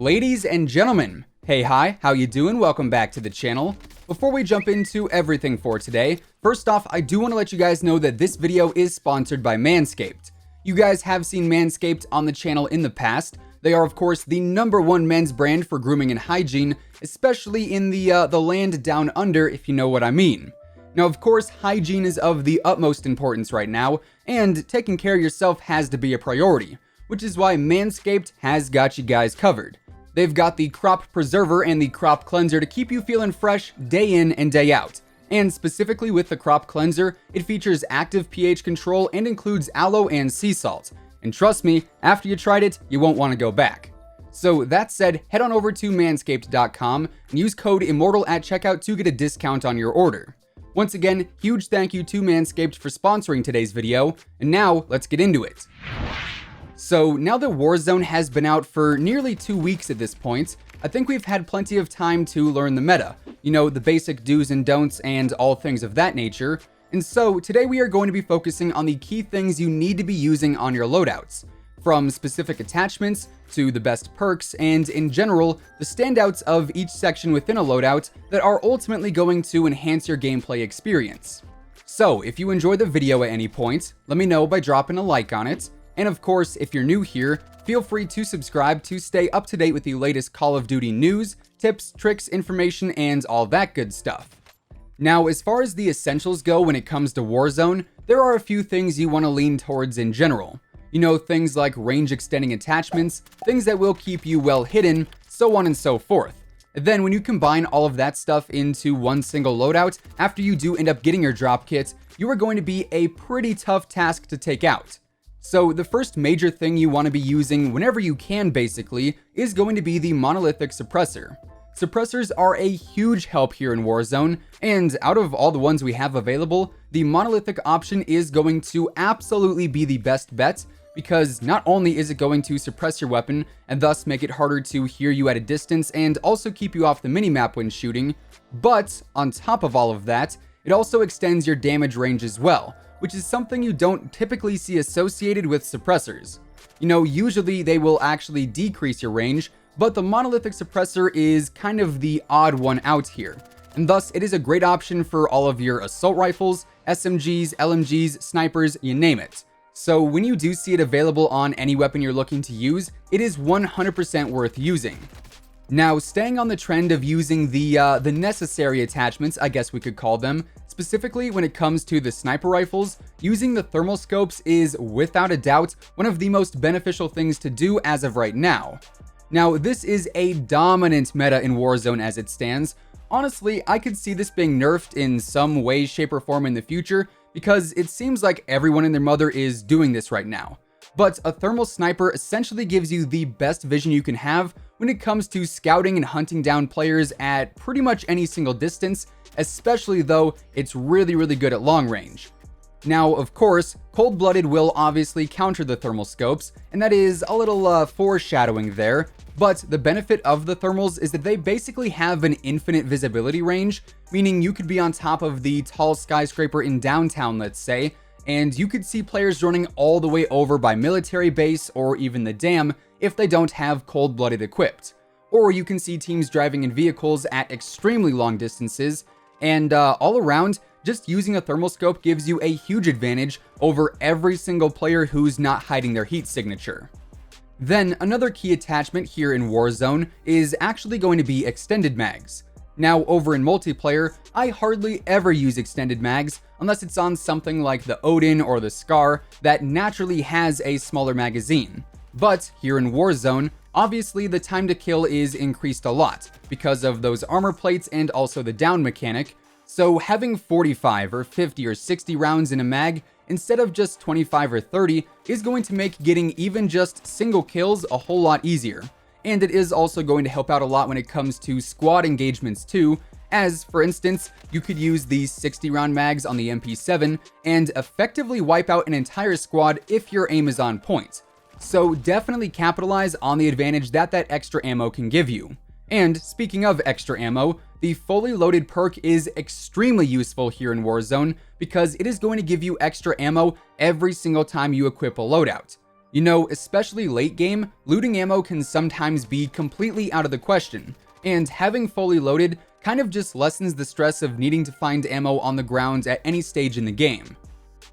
Ladies and gentlemen, hey hi, how you doing? Welcome back to the channel. Before we jump into everything for today, first off, I do want to let you guys know that this video is sponsored by Manscaped. You guys have seen Manscaped on the channel in the past. They are, of course, the #1 men's brand for grooming and hygiene, especially in the land down under, if you know what I mean. Now, of course, hygiene is of the utmost importance right now, and taking care of yourself has to be a priority, which is why Manscaped has got you guys covered. They've got the Crop Preserver and the Crop Cleanser to keep you feeling fresh day in and day out. And specifically with the Crop Cleanser, it features active pH control and includes aloe and sea salt. And trust me, after you tried it, you won't want to go back. So that said, head on over to manscaped.com and use code IMMORTAL at checkout to get a discount on your order. Once again, huge thank you to Manscaped for sponsoring today's video, and now let's get into it. So now that Warzone has been out for nearly 2 weeks at this point, I think we've had plenty of time to learn the meta, you know, the basic do's and don'ts and all things of that nature. And so today we are going to be focusing on the key things you need to be using on your loadouts, from specific attachments to the best perks and in general, the standouts of each section within a loadout that are ultimately going to enhance your gameplay experience. So if you enjoy the video at any point, let me know by dropping a like on it. And of course, if you're new here, feel free to subscribe to stay up to date with the latest Call of Duty news, tips, tricks, information, and all that good stuff. Now, as far as the essentials go when it comes to Warzone, there are a few things you want to lean towards in general. You know, things like range extending attachments, things that will keep you well hidden, so on and so forth. Then when you combine all of that stuff into one single loadout, after you do end up getting your drop kit, you are going to be a pretty tough task to take out. So the first major thing you want to be using whenever you can basically is going to be the monolithic suppressor. Suppressors are a huge help here in Warzone, and out of all the ones we have available, the monolithic option is going to absolutely be the best bet, because not only is it going to suppress your weapon and thus make it harder to hear you at a distance and also keep you off the minimap when shooting, but on top of all of that, it also extends your damage range as well, which is something you don't typically see associated with suppressors. You know, usually they will actually decrease your range, but the monolithic suppressor is kind of the odd one out here, and thus it is a great option for all of your assault rifles, SMGs, LMGs, snipers, you name it. So when you do see it available on any weapon you're looking to use, it is 100% worth using. Now, staying on the trend of using the necessary attachments, I guess we could call them, specifically when it comes to the sniper rifles, using the thermal scopes is without a doubt one of the most beneficial things to do as of right now. Now, this is a dominant meta in Warzone as it stands. Honestly, I could see this being nerfed in some way, shape, or form in the future, because it seems like everyone and their mother is doing this right now. But a thermal sniper essentially gives you the best vision you can have when it comes to scouting and hunting down players at pretty much any single distance, especially though it's really good at long range. Now, of course, Cold-Blooded will obviously counter the thermal scopes, and that is a little foreshadowing there, but the benefit of the thermals is that they basically have an infinite visibility range, meaning you could be on top of the tall skyscraper in downtown, let's say, and you could see players running all the way over by military base or even the dam if they don't have Cold-Blooded equipped. Or you can see teams driving in vehicles at extremely long distances, and all around, just using a thermal scope gives you a huge advantage over every single player who's not hiding their heat signature. Then another key attachment here in Warzone is actually going to be extended mags. Now, over in multiplayer, I hardly ever use extended mags unless it's on something like the Odin or the Scar that naturally has a smaller magazine. But here in Warzone, obviously the time to kill is increased a lot because of those armor plates and also the down mechanic, so having 45 or 50 or 60 rounds in a mag instead of just 25 or 30 is going to make getting even just single kills a whole lot easier. And it is also going to help out a lot when it comes to squad engagements too, as for instance, you could use these 60 round mags on the MP7 and effectively wipe out an entire squad if your aim is on point. So definitely capitalize on the advantage that extra ammo can give you. And speaking of extra ammo, the fully loaded perk is extremely useful here in Warzone because it is going to give you extra ammo every single time you equip a loadout. You know, especially late game, looting ammo can sometimes be completely out of the question, and having fully loaded kind of just lessens the stress of needing to find ammo on the ground at any stage in the game.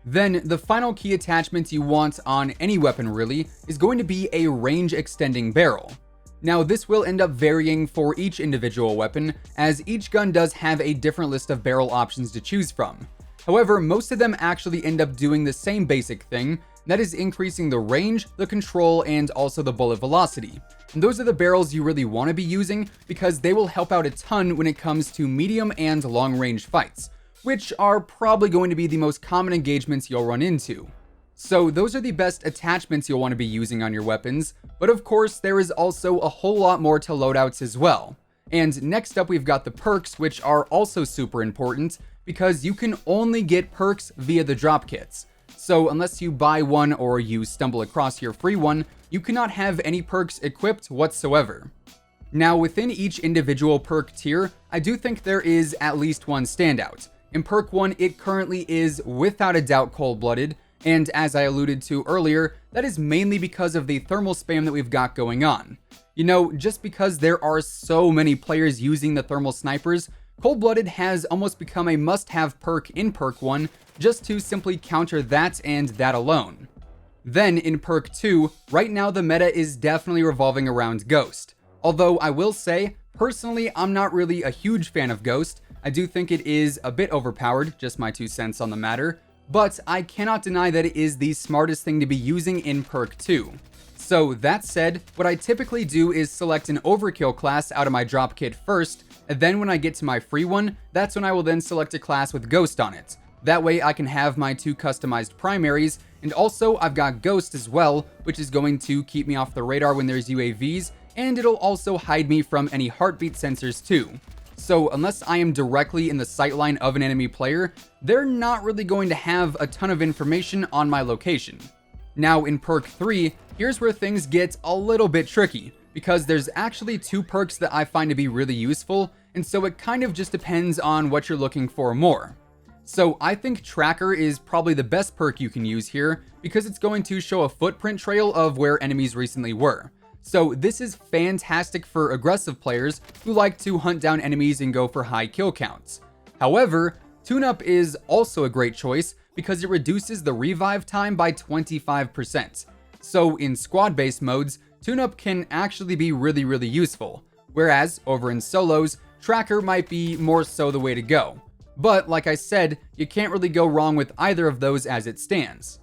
Then, the final key attachment you want on any weapon really is going to be a range extending barrel. Now, this will end up varying for each individual weapon, as each gun does have a different list of barrel options to choose from. However, most of them actually end up doing the same basic thing, that is increasing the range, the control, and also the bullet velocity. And those are the barrels you really want to be using because they will help out a ton when it comes to medium and long range fights, which are probably going to be the most common engagements you'll run into. So those are the best attachments you'll want to be using on your weapons, but of course there is also a whole lot more to loadouts as well. And next up we've got the perks, which are also super important because you can only get perks via the drop kits. So unless you buy one or you stumble across your free one, you cannot have any perks equipped whatsoever. Now within each individual perk tier, I do think there is at least one standout. In perk 1, it currently is without a doubt cold-blooded, and as I alluded to earlier, that is mainly because of the thermal spam that we've got going on. You know, just because there are so many players using the thermal snipers, cold-blooded has almost become a must-have perk in perk 1 just to simply counter that and that alone. Then in perk 2, right now the meta is definitely revolving around Ghost. Although I will say, personally, I'm not really a huge fan of Ghost. I do think it is a bit overpowered, just my 2 cents on the matter, but I cannot deny that it is the smartest thing to be using in perk 2. So that said, what I typically do is select an overkill class out of my drop kit first, and then when I get to my free one, that's when I will then select a class with Ghost on it. That way I can have my 2 customized primaries, and also I've got Ghost as well, which is going to keep me off the radar when there's UAVs, and it'll also hide me from any heartbeat sensors too. So unless I am directly in the sightline of an enemy player, they're not really going to have a ton of information on my location. Now in perk 3, here's where things get a little bit tricky, because there's actually 2 perks that I find to be really useful, and so it kind of just depends on what you're looking for more. So I think Tracker is probably the best perk you can use here, because it's going to show a footprint trail of where enemies recently were. So this is fantastic for aggressive players who like to hunt down enemies and go for high kill counts. However, Tune-Up is also a great choice because it reduces the revive time by 25%. So in squad-based modes, Tune-Up can actually be really useful, whereas over in solos, Tracker might be more so the way to go. But like I said, you can't really go wrong with either of those as it stands.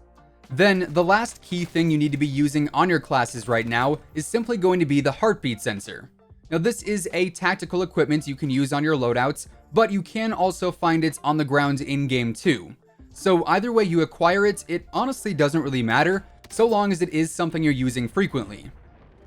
Then the last key thing you need to be using on your classes right now is simply going to be the heartbeat sensor. Now this is a tactical equipment you can use on your loadouts, but you can also find it on the ground in game too. So either way you acquire it, it honestly doesn't really matter, so long as it is something you're using frequently.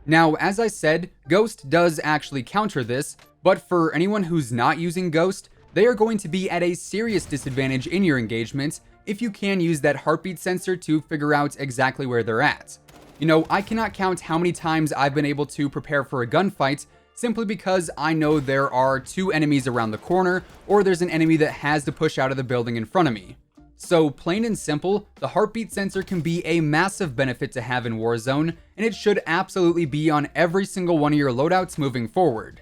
Now, as I said, Ghost does actually counter this, but for anyone who's not using Ghost, they are going to be at a serious disadvantage in your engagement if you can use that heartbeat sensor to figure out exactly where they're at. You know, I cannot count how many times I've been able to prepare for a gunfight simply because I know there are 2 enemies around the corner, or there's an enemy that has to push out of the building in front of me. So plain and simple, the heartbeat sensor can be a massive benefit to have in Warzone, and it should absolutely be on every single one of your loadouts moving forward.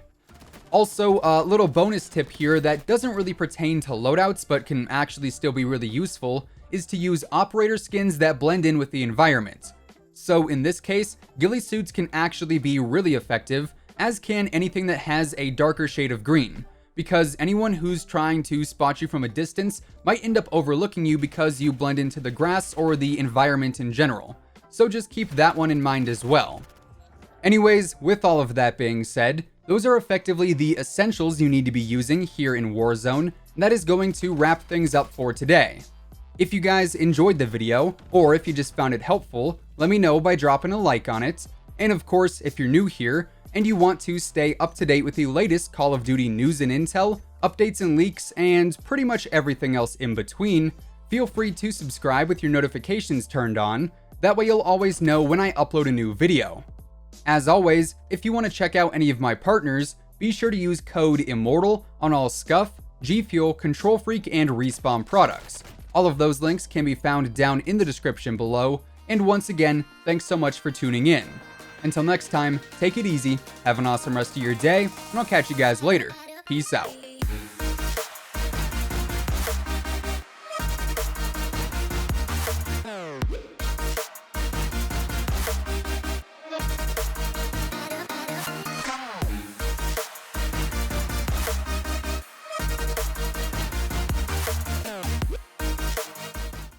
Also, a little bonus tip here that doesn't really pertain to loadouts but can actually still be really useful is to use operator skins that blend in with the environment. So in this case, ghillie suits can actually be really effective, as can anything that has a darker shade of green, because anyone who's trying to spot you from a distance might end up overlooking you because you blend into the grass or the environment in general. So just keep that one in mind as well. Anyways, with all of that being said, those are effectively the essentials you need to be using here in Warzone, and that is going to wrap things up for today. If you guys enjoyed the video, or if you just found it helpful, let me know by dropping a like on it. And of course, if you're new here, and you want to stay up to date with the latest Call of Duty news and intel, updates and leaks, and pretty much everything else in between, feel free to subscribe with your notifications turned on. That way you'll always know when I upload a new video. As always, if you want to check out any of my partners, be sure to use code IMMORTAL on all Scuf, G Fuel, Control Freak, and Respawn products. All of those links can be found down in the description below. And once again, thanks so much for tuning in. Until next time, take it easy, have an awesome rest of your day, and I'll catch you guys later. Peace out.